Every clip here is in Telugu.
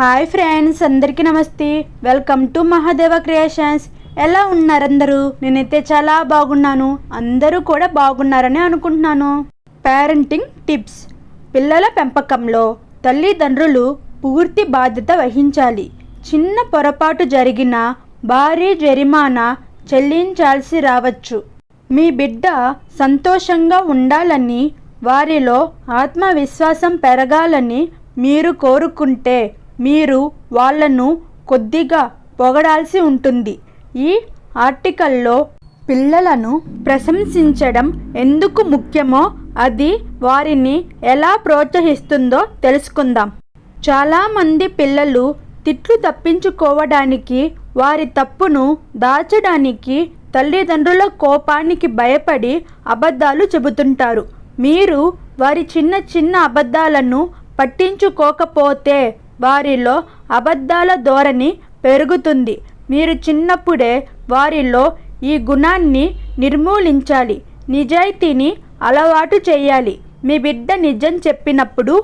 హాయ్ ఫ్రెండ్స్, అందరికీ నమస్తే. Welcome to Mahadeva creations. ఎలా ఉన్నారు అందరూ? నేనైతే చాలా బాగున్నాను. అందరూ కూడా బాగున్నారని అనుకుంటున్నాను. Parenting tips. పిల్లల పెంపకంలో తల్లిదండ్రులు పూర్తి బాధ్యత వహించాలి. చిన్న పొరపాటు జరిగినా భారీ జరిమానా చెల్లించాల్సి రావచ్చు. మీ బిడ్డ సంతోషంగా ఉండాలని, వారిలో ఆత్మవిశ్వాసం పెరగాలని మీరు కోరుకుంటే మీరు వాళ్ళను కొద్దిగా పొగడాల్సి ఉంటుంది. ఈ ఆర్టికల్లో పిల్లలను ప్రశంసించడం ఎందుకు ముఖ్యమో, అది వారిని ఎలా ప్రోత్సహిస్తుందో తెలుసుకుందాం. చాలామంది పిల్లలు తిట్లు తప్పించుకోవడానికి, వారి తప్పును దాచడానికి, తల్లిదండ్రుల కోపానికి భయపడి అబద్ధాలు చెబుతుంటారు. మీరు వారి చిన్న చిన్న అబద్ధాలను పట్టించుకోకపోతే వారిలో అబద్ధాల ధోరణి పెరుగుతుంది. మీరు చిన్నప్పుడే వారిలో ఈ గుణాన్ని నిర్మూలించాలి. నిజాయితీని అలవాటు చేయాలి. మీ బిడ్డ నిజం చెప్పినప్పుడు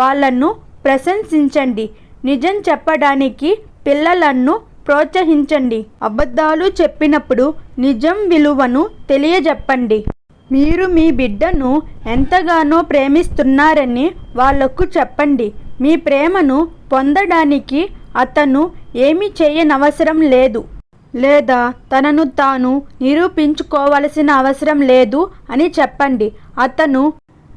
వాళ్ళను ప్రశంసించండి. నిజం చెప్పడానికి పిల్లలను ప్రోత్సహించండి. అబద్ధాలు చెప్పినప్పుడు నిజం విలువను తెలియజెప్పండి. మీరు మీ బిడ్డను ఎంతగానో ప్రేమిస్తున్నారని వాళ్లకు చెప్పండి. మీ ప్రేమను పొందడానికి అతను ఏమీ చేయనవసరం లేదు, లేదా తనను తాను నిరూపించుకోవలసిన అవసరం లేదు అని చెప్పండి. అతను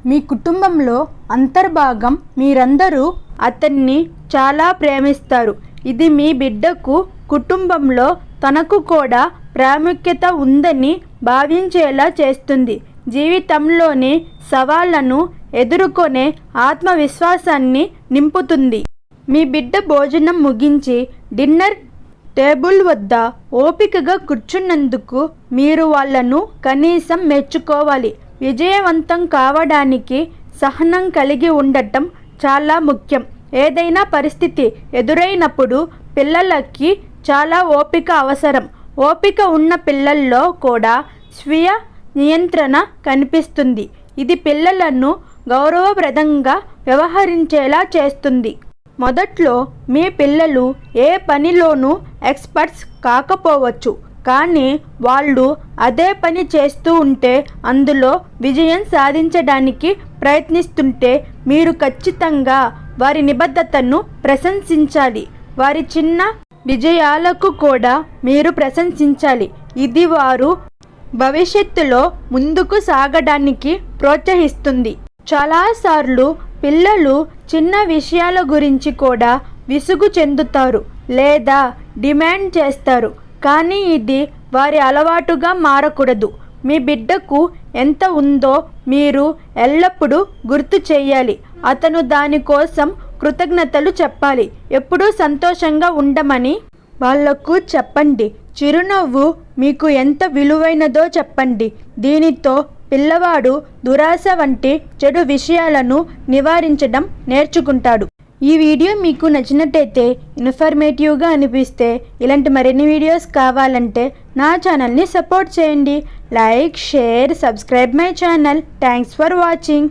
మీ కుటుంబంలో అంతర్భాగం. మీరందరూ అతన్ని చాలా ప్రేమిస్తారు. ఇది మీ బిడ్డకు కుటుంబంలో తనకు కూడా ప్రాముఖ్యత ఉందని భావించేలా చేస్తుంది. జీవితంలోని సవాళ్లను ఎదుర్కొనే ఆత్మవిశ్వాసాన్ని నింపుతుంది. మీ బిడ్డ భోజనం ముగించి డిన్నర్ టేబుల్ వద్ద ఓపికగా కూర్చున్నందుకు మీరు వాళ్ళను కనీసం మెచ్చుకోవాలి. విజయవంతం కావడానికి సహనం కలిగి ఉండటం చాలా ముఖ్యం. ఏదైనా పరిస్థితి ఎదురైనప్పుడు పిల్లలకి చాలా ఓపిక అవసరం. ఓపిక ఉన్న పిల్లల్లో కూడా స్వీయ నియంత్రణ కనిపిస్తుంది. ఇది పిల్లలను గౌరవప్రదంగా వ్యవహరించేలా చేస్తుంది. మొదట్లో మీ పిల్లలు ఏ పనిలోనూ ఎక్స్పర్ట్స్ కాకపోవచ్చు, కానీ వాళ్ళు అదే పని చేస్తూ ఉంటే, అందులో విజయం సాధించడానికి ప్రయత్నిస్తుంటే మీరు ఖచ్చితంగా వారి నిబద్ధతను ప్రశంసించాలి. వారి చిన్న విజయాలకు కూడా మీరు ప్రశంసించాలి. ఇది వారు భవిష్యత్తులో ముందుకు సాగడానికి ప్రోత్సహిస్తుంది. చాలాసార్లు పిల్లలు చిన్న విషయాల గురించి కూడా విసుగు చెందుతారు లేదా డిమాండ్ చేస్తారు, కానీ ఇది వారి అలవాటుగా మారకూడదు. మీ బిడ్డకు ఎంత ఉందో మీరు ఎల్లప్పుడూ గుర్తు చేయాలి. అతను దానికోసం కృతజ్ఞతలు చెప్పాలి. ఎప్పుడూ సంతోషంగా ఉండమని వాళ్లకు చెప్పండి. చిరునవ్వు మీకు ఎంత విలువైనదో చెప్పండి. దీనితో పిల్లవాడు దురాశ వంటి చెడు విషయాలను నివారించడం నేర్చుకుంటాడు. ఈ వీడియో మీకు నచ్చినట్టయితే, ఇన్ఫర్మేటివ్గా అనిపిస్తే, ఇలాంటి మరిన్ని వీడియోస్ కావాలంటే నా ఛానల్ని సపోర్ట్ చేయండి. Like, share, subscribe my channel. Thanks for watching.